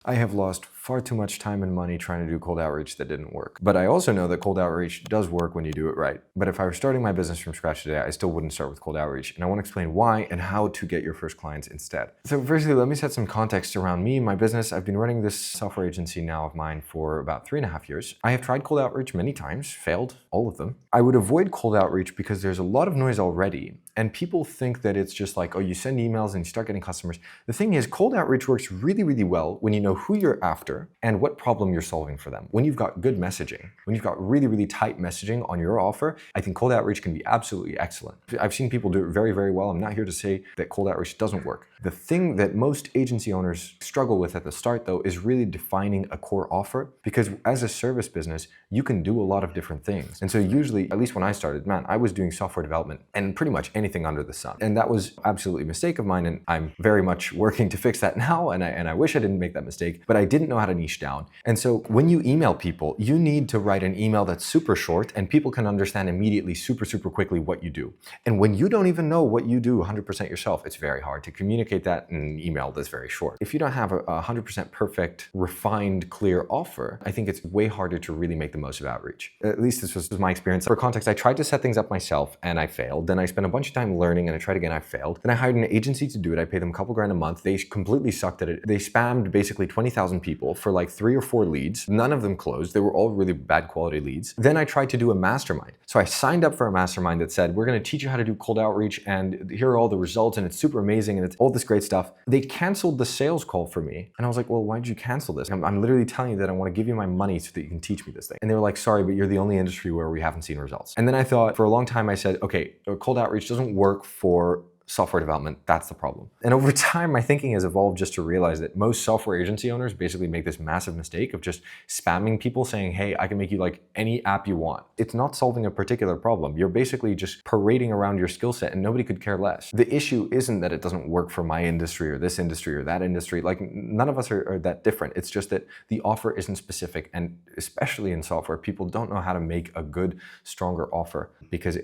I have lost far too much time and money trying to do cold outreach that didn't work. But I also know that cold outreach does work when you do it right. But if I were starting my business from scratch today, I still wouldn't start with cold outreach. And I want to explain why and how to get your first clients instead. So firstly, let me set some context around me, my business. I've been running this software agency now of mine for about 3.5 years. I have tried cold outreach many times, failed all of them. I would avoid cold outreach because there's a lot of noise already. And people think that it's just like, oh, you send emails and you start getting customers. The thing is, cold outreach works really, really well when you know who you're after and what problem you're solving for them. When you've got good messaging, when you've got really, really tight messaging on your offer, I think cold outreach can be absolutely excellent. I've seen people do it very, very well. I'm not here to say that cold outreach doesn't work. The thing that most agency owners struggle with at the start, though, is really defining a core offer, because as a service business, you can do a lot of different things. And so usually, at least when I started, man, I was doing software development and pretty much anything under the sun. And that was absolutely a mistake of mine. And I'm very much working to fix that now. And I wish I didn't make that mistake, but I didn't know how to niche down. And so when you email people, you need to write an email that's super short and people can understand immediately, super, super quickly what you do. And when you don't even know what you do 100% yourself, it's very hard to communicate that in an email that's very short. If you don't have a 100% perfect, refined, clear offer, I think it's way harder to really make the most of outreach. At least this was my experience. For context, I tried to set things up myself and I failed. Then I spent a bunch of time learning and I tried again, I failed. Then I hired an agency to do it. I paid them a couple grand a month. They completely sucked at it. They spammed basically 20,000 people for like 3 or 4 leads. None of them closed. They were all really bad quality leads. Then I tried to do a mastermind. So I signed up for a mastermind that said, we're going to teach you how to do cold outreach and here are all the results and it's super amazing and it's all this great stuff. They canceled the sales call for me. And I was like, well, why did you cancel this? I'm literally telling you that I want to give you my money so that you can teach me this thing. And they were like, sorry, but you're the only industry where we haven't seen results. And then I thought for a long time, I said, okay, cold outreach doesn't work for software development. That's the problem. And over time, my thinking has evolved just to realize that most software agency owners basically make this massive mistake of just spamming people saying, hey, I can make you like any app you want. It's not solving a particular problem. You're basically just parading around your skill set and nobody could care less. The issue isn't that it doesn't work for my industry or this industry or that industry. Like none of us are that different. It's just that the offer isn't specific. And especially in software, people don't know how to make a good, stronger offer because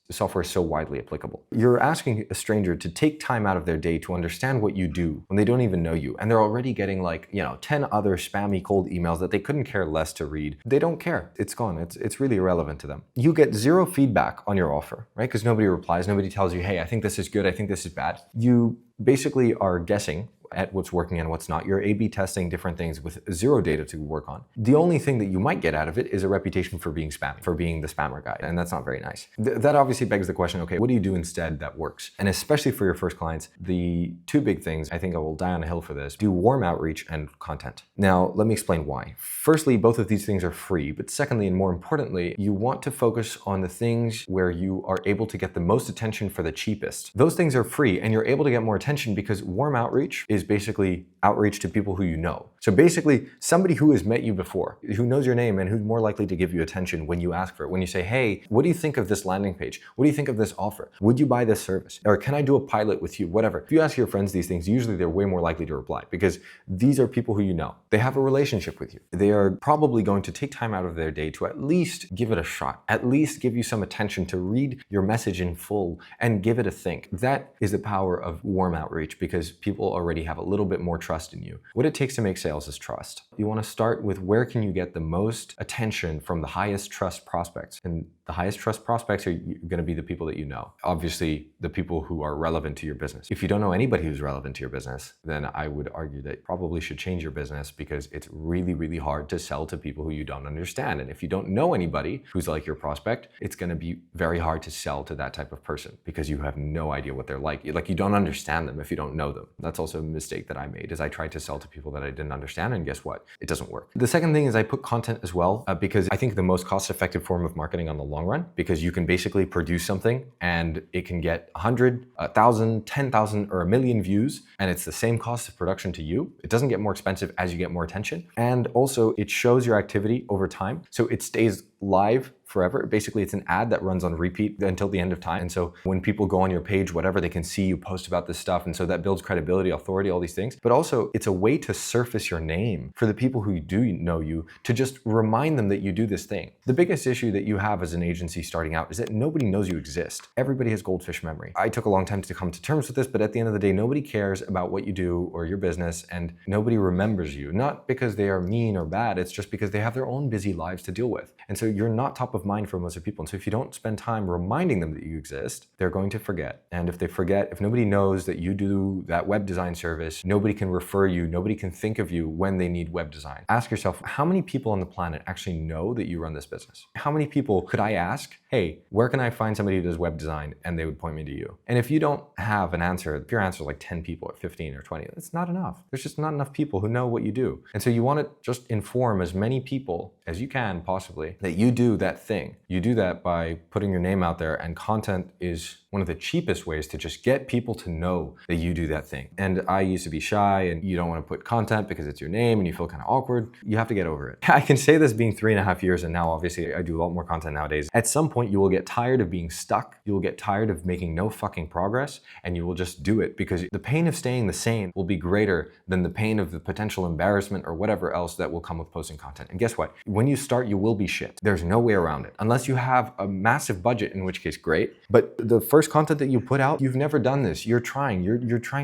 software is so widely applicable. You're asking a stranger to take time out of their day to understand what you do when they don't even know you. And they're already getting like, 10 other spammy cold emails that they couldn't care less to read. They don't care. It's gone. It's really irrelevant to them. You get zero feedback on your offer, right? Because nobody replies. Nobody tells you, hey, I think this is good. I think this is bad. You basically are guessing at what's working and what's not. You're A/B testing different things with zero data to work on. The only thing that you might get out of it is a reputation for being spammy, for being the spammer guy, and that's not very nice. That obviously begs the question, okay, what do you do instead that works? And especially for your first clients, the 2 big things, I think I will die on a hill for this, do warm outreach and content. Now, let me explain why. Firstly, both of these things are free, but secondly, and more importantly, you want to focus on the things where you are able to get the most attention for the cheapest. Those things are free, and you're able to get more attention because warm outreach is basically outreach to people who you know. So basically, somebody who has met you before, who knows your name and who's more likely to give you attention when you ask for it. When you say, hey, what do you think of this landing page? What do you think of this offer? Would you buy this service? Or can I do a pilot with you? Whatever. If you ask your friends these things, usually they're way more likely to reply because these are people who you know. They have a relationship with you. They are probably going to take time out of their day to at least give it a shot, at least give you some attention to read your message in full and give it a think. That is the power of warm outreach because people already have a little bit more trust in you. What it takes to make sales is trust. You want to start with where can you get the most attention from the highest trust prospects. And the highest trust prospects are going to be the people that you know. Obviously, the people who are relevant to your business. If you don't know anybody who's relevant to your business, then I would argue that you probably should change your business because it's really, really hard to sell to people who you don't understand. And if you don't know anybody who's like your prospect, it's going to be very hard to sell to that type of person because you have no idea what they're like. Like you don't understand them if you don't know them. That's also a mistake that I made is I tried to sell to people that I didn't understand and guess what? It doesn't work. The second thing is I put content as well because I think the most cost-effective form of marketing on the long run because you can basically produce something and it can get 100, 1,000, 10,000 or 1,000,000 views and it's the same cost of production to you. It doesn't get more expensive as you get more attention and also it shows your activity over time so it stays live forever. Basically, it's an ad that runs on repeat until the end of time. And so when people go on your page, whatever, they can see you post about this stuff. And so that builds credibility, authority, all these things. But also it's a way to surface your name for the people who do know you, to just remind them that you do this thing. The biggest issue that you have as an agency starting out is that nobody knows you exist. Everybody has goldfish memory. I took a long time to come to terms with this, but at the end of the day, nobody cares about what you do or your business, and nobody remembers you. Not because they are mean or bad, it's just because they have their own busy lives to deal with. And so you're not top of mind for most of people. And so if you don't spend time reminding them that you exist, they're going to forget. And if they forget, if nobody knows that you do that web design service, nobody can refer you, nobody can think of you when they need web design. Ask yourself, how many people on the planet actually know that you run this business? How many people could I ask, hey, where can I find somebody who does web design? And they would point me to you. And if you don't have an answer, if your answer is like 10 people or 15 or 20, it's not enough. There's just not enough people who know what you do. And so you want to just inform as many people as you can possibly that you do that thing. You do that by putting your name out there, and content is one of the cheapest ways to just get people to know that you do that thing. And I used to be shy, and you don't want to put content because it's your name and you feel kind of awkward. You have to get over it. I can say this being 3.5 years, and now obviously I do a lot more content nowadays. At some point you will get tired of being stuck. You will get tired of making no fucking progress, and you will just do it because the pain of staying the same will be greater than the pain of the potential embarrassment or whatever else that will come with posting content. And guess what? When you start, you will be shit. There's no way around it. Unless you have a massive budget, in which case great. But the first content that you put out, you've never done this. You're trying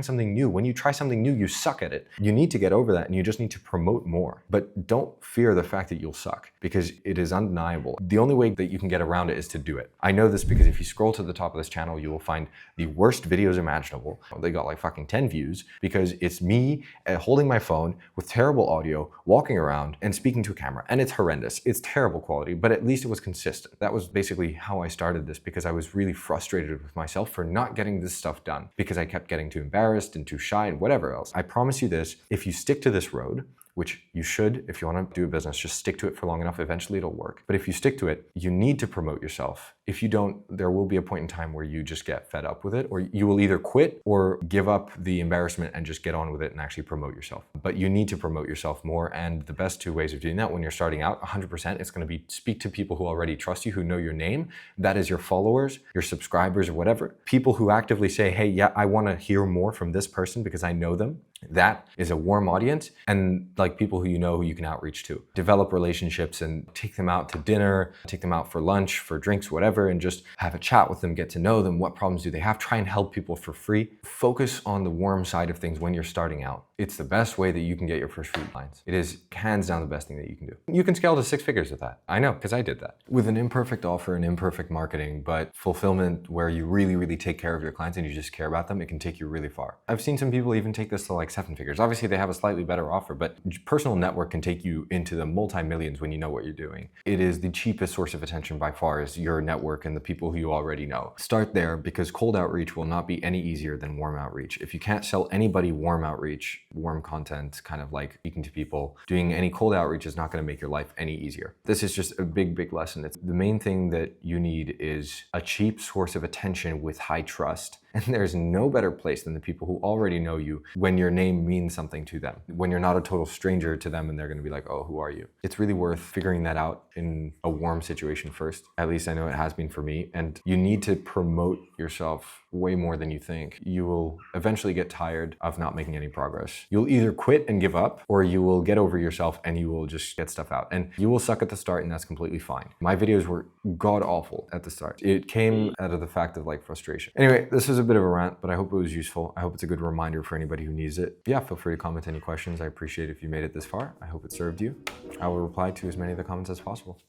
something new. When you try something new, you suck at it. You need to get over that, and you just need to promote more. But don't fear the fact that you'll suck, because it is undeniable. The only way that you can get around it is to do it. I know this because if you scroll to the top of this channel, you will find the worst videos imaginable. They got like fucking 10 views because it's me holding my phone with terrible audio, walking around and speaking to a camera. And it's horrendous. It's terrible quality, but at least it was consistent. That was basically how I started this, because I was really frustrated with myself for not getting this stuff done, because I kept getting too embarrassed and too shy and whatever else. I promise you this, if you stick to this road, which you should, if you want to do a business, just stick to it for long enough, eventually it'll work. But if you stick to it, you need to promote yourself. If you don't, there will be a point in time where you just get fed up with it, or you will either quit or give up the embarrassment and just get on with it and actually promote yourself. But you need to promote yourself more, and the best two ways of doing that when you're starting out, 100%, it's going to be speak to people who already trust you, who know your name. That is your followers, your subscribers, or whatever. People who actively say, hey, yeah, I want to hear more from this person because I know them. That is a warm audience, and like people who you know who you can outreach to. Develop relationships and take them out to dinner, take them out for lunch, for drinks, whatever, and just have a chat with them, get to know them. What problems do they have? Try and help people for free. Focus on the warm side of things when you're starting out. It's the best way that you can get your first few clients. It is hands down the best thing that you can do. You can scale to 6 figures with that. I know, because I did that. With an imperfect offer and imperfect marketing, but fulfillment where you really, really take care of your clients and you just care about them, it can take you really far. I've seen some people even take this to like 7 figures. Obviously they have a slightly better offer, but personal network can take you into the multi-millions when you know what you're doing. It is the cheapest source of attention by far, is your network and the people who you already know. Start there, because cold outreach will not be any easier than warm outreach. If you can't sell anybody warm outreach, warm content, kind of like speaking to people, doing any cold outreach is not going to make your life any easier. This is just a big, big lesson. It's the main thing that you need is a cheap source of attention with high trust. And there's no better place than the people who already know you when your name means something to them, when you're not a total stranger to them and they're going to be like, oh, who are you? It's really worth figuring that out in a warm situation first. At least I know it has been for me. And you need to promote yourself way more than you think. You will eventually get tired of not making any progress. You'll either quit and give up, or you will get over yourself and you will just get stuff out. And you will suck at the start, and that's completely fine. My videos were god awful at the start. It came out of the fact of like frustration. Anyway, this is a bit of a rant, but I hope it was useful. I hope it's a good reminder for anybody who needs it. Yeah, feel free to comment any questions. I appreciate if you made it this far. I hope it served you. I will reply to as many of the comments as possible.